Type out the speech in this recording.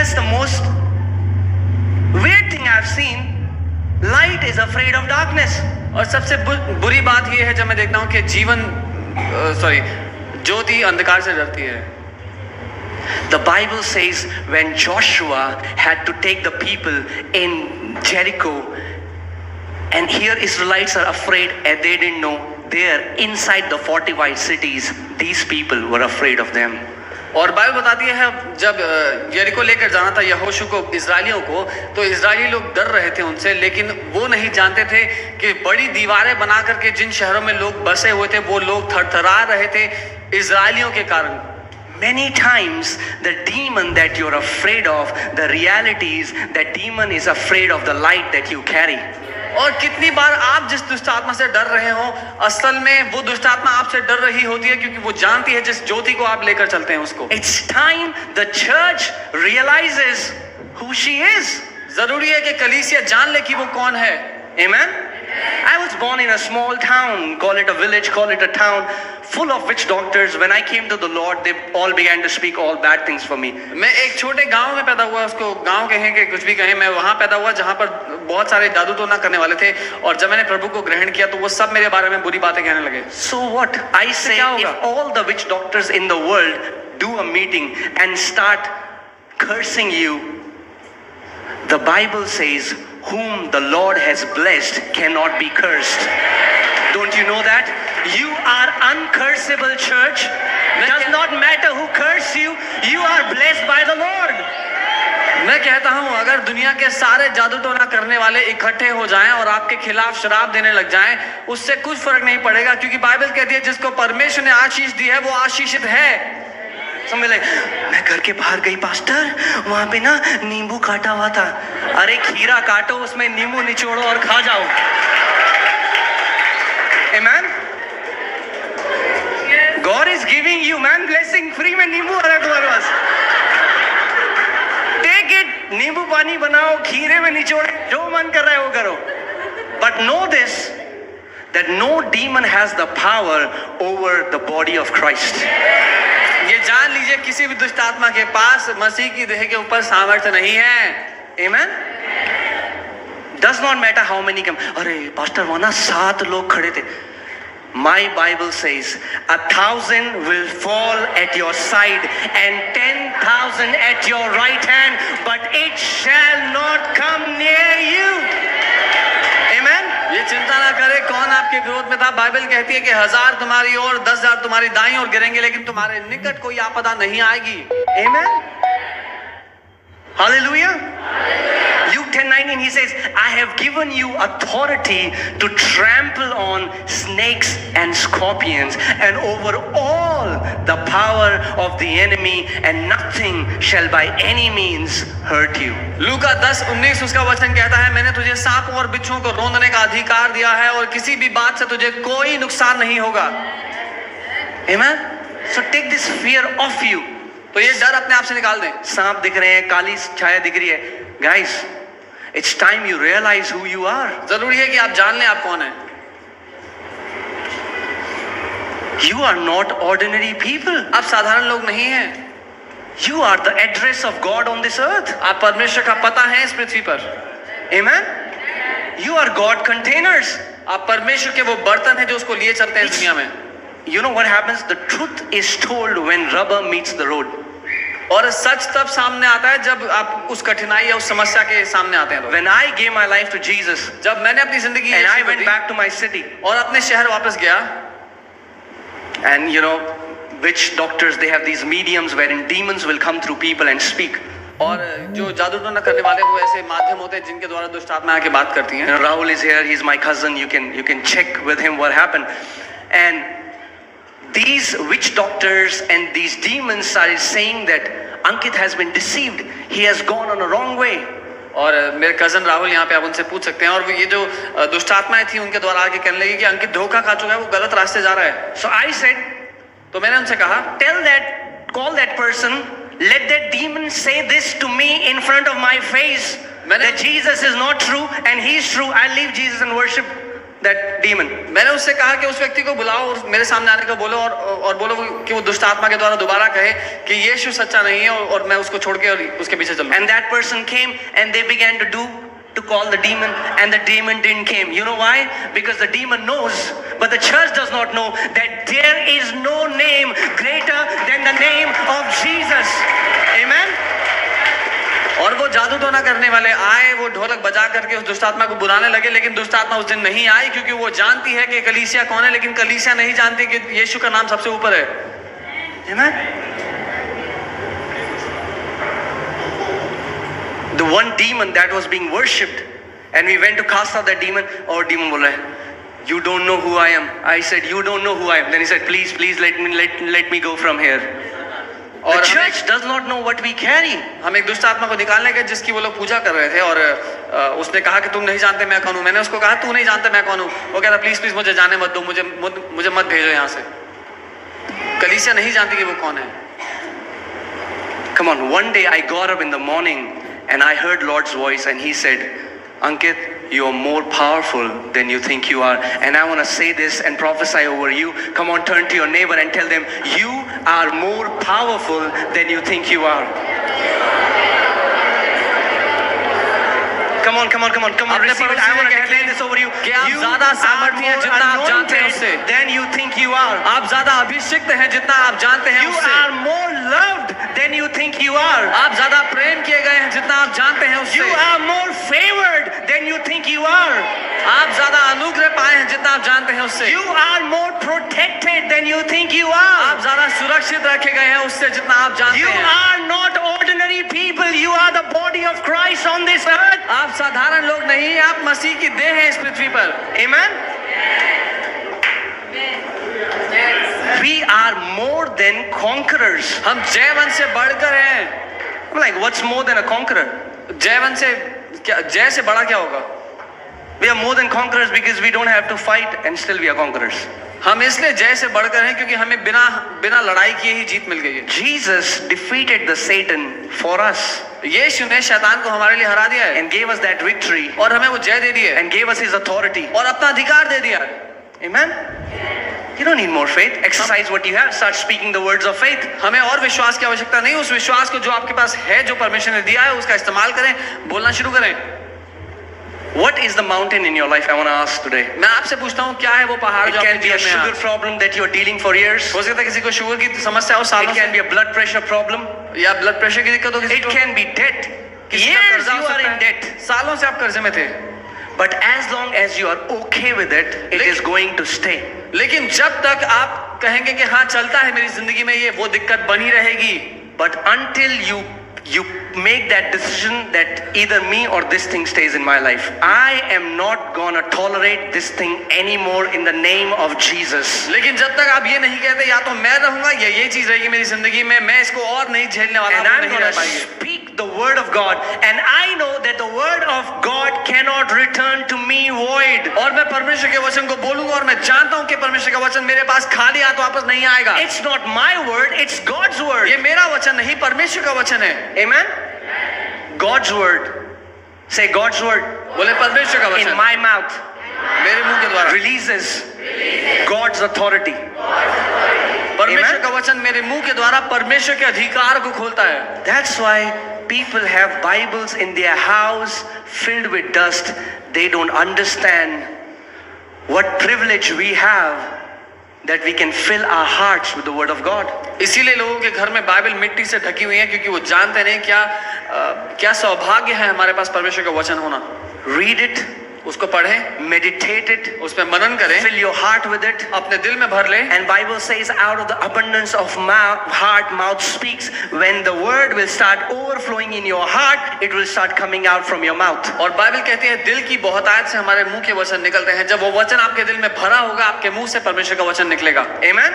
that's the most weird thing I've seen. Light is afraid of darkness. और सबसे बुरी बात यह है जब मैं देखता हूँ कि ज्योति अंधकार से डरती है. The Bible says when Joshua had to take the people in Jericho, and here Israelites are afraid and they didn't know, there inside the fortified cities, these people were afraid of them. और Bible बताती है जब यरीको लेकर जाना था यहोशू को, इजरायलियों को, तो इजरायली लोग डर रहे थे उनसे, लेकिन वो नहीं जानते थे कि बड़ी दीवारें बना करके जिन शहरों में लोग बसे हुए थे वो लोग थरथरा रहे थे इजरायलियों के कारण. Many times the demon that you're afraid of, the reality is that demon is afraid of the light that you carry. और कितनी बार आप जिस दुष्ट आत्मा से डर रहे हो, असल में वो दुष्ट आत्मा आपसे डर रही होती है क्योंकि वो जानती है जिस ज्योति को आप लेकर चलते हैं उसको. It's time the church realizes who she is. जरूरी है कि कलीसिया जान ले कि वो कौन है. Amen. I was born in a small town, call it a village, call it a town, full of witch doctors. When I came to the Lord, they all began to speak all bad things for me. मैं एक छोटे गांव में पैदा हुआ, उसको गांव कहें कि कुछ भी कहें, मैं वहां पैदा हुआ जहां पर बहुत सारे जादू टोना करने वाले थे, और जब मैंने प्रभु को ग्रहण किया तो वो सब मेरे बारे में बुरी बातें कहने लगे. So what? I say if all the witch doctors in the world do a meeting and start cursing you, the Bible says whom the Lord has blessed cannot be cursed. Don't you know that? You are uncursable, church. Does not matter who curse you, you are blessed by the Lord. मैं कहता हूँ अगर दुनिया के सारे जादू टोना करने वाले इकट्ठे हो जाएं और आपके खिलाफ शराब देने लग जाएं, उससे कुछ फर्क नहीं पड़ेगा, क्योंकि बाइबल कहती है जिसको परमेश्वर ने आशीष दी है वो आशीषित है. समझ ले, मैं घर के बाहर गई पास्टर, वहां पे ना नींबू काटा हुआ था. अरे खीरा काटो, उसमें नींबू निचोड़ो और खा जाओ. Amen. God is giving you man blessing free में नींबू आ रहा है तुम्हारे पास. Take it, नींबू पानी बनाओ, खीरे में निचोड़ो, जो मन कर रहा है वो करो. But know this, that no demon has the power over the body of Christ. ये जान लीजिए किसी भी दुष्ट आत्मा के पास मसीह की देह के ऊपर सामर्थ्य नहीं है. Amen. Does not matter how many come. अरे पास्टर वहाँ ना 7 लोग खड़े थे. My Bible says 1,000 will fall at your side and 10,000 at your right hand, but it shall not come near you. Amen. ये चिंता ना करे कौन आपके विरोध में था. बाइबल कहती है कि 1000 तुम्हारी ओर, 10,000 तुम्हारी दाईं ओर गिरेंगे, लेकिन तुम्हारे निकट कोई आपदा नहीं आएगी. Amen. Hallelujah. Luke 10:19 he says, I have given you authority to trample on snakes and scorpions and over all the power of the enemy, and nothing shall by any means hurt you. लूका 10:19 उसका वचन कहता है, मैंने तुझे सांपों और बिच्छुओं को रौंदने का अधिकार दिया है और किसी भी बात से तुझे कोई नुकसान नहीं होगा. Amen. So take this fear off you. तो ये डर अपने आप से निकाल दें. सांप दिख रहे हैं, काली छाया दिख रही है. Guys, it's time you realize who you are. जरूरी है कि आप जान लें आप कौन हैं. You are not ordinary people. आप साधारण लोग नहीं हैं. You are the address of God on this earth. आप परमेश्वर का पता है इस पृथ्वी पर. Amen. You are God containers. आप परमेश्वर के वो बर्तन हैं जो उसको लिए चलते हैं दुनिया में. You know what happens? The truth is told when rubber meets the road. और सच तब सामने आता है जब आप उस कठिनाई या उस समस्या के सामने आते हैं. When I gave my life to Jesus, जब मैंने अपनी जिंदगी and I went back to my city, और अपने शहर वापस गया, and you know, witch doctors, they have these mediums wherein demons will come through people and speak. और जो जादू टोना करने वाले वो ऐसे माध्यम होते हैं जिनके द्वारा दुष्ट आत्मा आके बात करती हैं. Rahul is here, he's my cousin, you can check with him what happened. And these witch doctors and these demons started saying that Ankit has been deceived, he has gone on a wrong way. और मेरे cousin Rahul यहाँ पे आप उनसे पूछ सकते हैं, और ये जो दुष्ट आत्माएं थी उनके द्वारा आके कहने लगी कि अंकित धोखा खा चुका है, वो गलत रास्ते जा रहा है. So I said, तो मैंने उनसे कहा, call that person, let that demon say this to me in front of my face, that Jesus is not true and he's true. I leave Jesus and worship that demon. मैंने उससे कहा कि उस व्यक्ति को बुलाओ और मेरे सामने आने को बोलो और बोलो कि वो दुष्ट आत्मा के द्वारा दोबारा कहे कि यीशु सच्चा नहीं है और मैं उसको छोड़ के और उसके पीछे चलूं। And that person came and they began to call the demon, and the demon didn't came. You know why? Because the demon knows, but the church does not know that there is no name greater than the name of Jesus. Amen. और वो जादू टोना करने वाले आए, वो ढोलक बजा करके उस दुष्ट आत्मा को बुलाने लगे, लेकिन दुष्ट आत्मा उस दिन नहीं आई क्योंकि वो जानती है कि कलीसिया कौन है, लेकिन कलीसिया नहीं जानती कि यीशु का नाम सबसे ऊपर है। Amen. The one demon that was being worshipped, and we went to cast out that demon. और demon बोल रहा है, you don't know who I am. I said, you don't know who I am. Then he said, please let me go from here. The church does not know what we carry. हम एक दुष्ट आत्मा को निकालने गए जिसकी वो लोग पूजा कर रहे थे और उसने कहा कि तुम नहीं जानते मैं कौन हूँ। मैंने उसको कहा तू नहीं जानता मैं कौन हूँ। वो कहता प्लीज मुझे जाने मत दो, मुझे मत भेजो यहाँ से। कलीसिया नहीं जानती कि वो कौन है। Come on, one day I got up in the morning and I heard Lord's voice and he said, Ankit, you are more powerful than you think you are. And I want to say this and prophesy over you. Come on, turn to your neighbor and tell them, you are more powerful than you think you are. Come on, receive it. I want to declare this over you. You are more anointed than you think you are. आप ज़्यादा अभिषिक्त हैं जितना आप जानते हैं You उससे। are more loved than you think you are. आप ज़्यादा प्रेम किए गए हैं जितना आप जानते हैं उससे। You are more favored than you think you are. आप ज़्यादा अनुग्रह पाए हैं जितना आप जानते हैं उससे। You are more protected than you think you are. आप ज़्यादा सुरक्षित रखे गए हैं उससे जितना आप जानते You हैं। are not ordinary people. You are the body of Christ on this earth. आप साधारण लोग नहीं, आप मसीह की देह हैं इस पृथ्वी पर। Amen. We are more than conquerors. हम जयवंत से बढ़कर हैं। I'm like, what's more than a conqueror? जयवंत से क्या, जय से बड़ा क्या होगा? We are more than conquerors because we don't have to fight and still we are conquerors. हम इसलिए जय से बढ़कर हैं क्योंकि हमें बिना लड़ाई किए ही जीत मिल गई है। Jesus defeated the Satan for us यीशु ने शैतान को हमारे लिए हरा दिया है and gave us that victory और हमें वो जय दे दी है and gave us his authority. और अपना अधिकार दे दिया। Amen. You don't need more faith. Exercise what you have. Start speaking the words of faith. हमें और विश्वास की आवश्यकता नहीं, उस विश्वास को जो आपके पास है, जो परमेश्वर ने दिया है, उसका इस्तेमाल करें, बोलना शुरू करें। What is the mountain in your life? I want to ask today. मैं आपसे पूछता हूँ क्या है वो पहाड़ It जो can आपके be a जीवन में sugar है? problem that you are dealing for years. हो सकता है किसी को शुगर की समस्या हो सालों It can be a blood pressure problem. से, या ब्लड प्रेशर की दिक्कत हो किसी It को, can be debt. किसी का Years कर्जा you हो are सकता in है, debt. सालों से आप कर्जे में थे। But as long as you are okay with it, it is going to stay. लेकिन जब तक आप कहेंगे कि हाँ चलता है मेरी जिंदगी में ये, वो दिक्कत बनी रहेगी। But until you make that decision that either me or this thing stays in my life, I am not gonna tolerate this thing anymore in the name of Jesus. लेकिन जब तक आप ये नहीं कहते या तो मैं रहूंगा या ये चीज रहेगी मेरी जिंदगी में, मैं इसको और नहीं झेलने वाला, And आप I'm नहीं रह gonna पाएंगे। speak the word of God, and I know that the word of God cannot return to me void. और मैं परमेश्वर के वचन को बोलूंगा और मैं जानता हूँ कि परमेश्वर का वचन मेरे पास खाली हाथ वापस नहीं आएगा। It's not my word, it's God's word. ये मेरा वचन नहीं, परमेश्वर का वचन है। Amen. God's word. Say God's word. बोले परमेश्वर का In वचन my mouth मेरे मुंह के द्वारा, releases God's authority. परमेश्वर Amen? का वचन मेरे मुंह के द्वारा परमेश्वर के अधिकार को खोलता है। That's why people have Bibles in their house filled with dust. They don't understand what privilege we have that we can fill our hearts with the word of God. इसीलिए लोगों के घर में बाइबल मिट्टी से ढकी हुई है क्योंकि वो जानते नहीं क्या सौभाग्य है हमारे पास परमेश्वर का वचन होना। Read it, उसको पढ़ें, meditate it, उस पर मनन करें, fill your heart with it. अपने दिल में भर लें। And Bible says out of the abundance of heart, mouth speaks. When the word will start overflowing in your heart, it will start coming out from your mouth. और Bible कहती है दिल की बहुतायत से हमारे मुंह के वचन निकलते हैं। जब वो वचन आपके दिल में भरा होगा, आपके मुंह से परमेश्वर का वचन निकलेगा। Amen.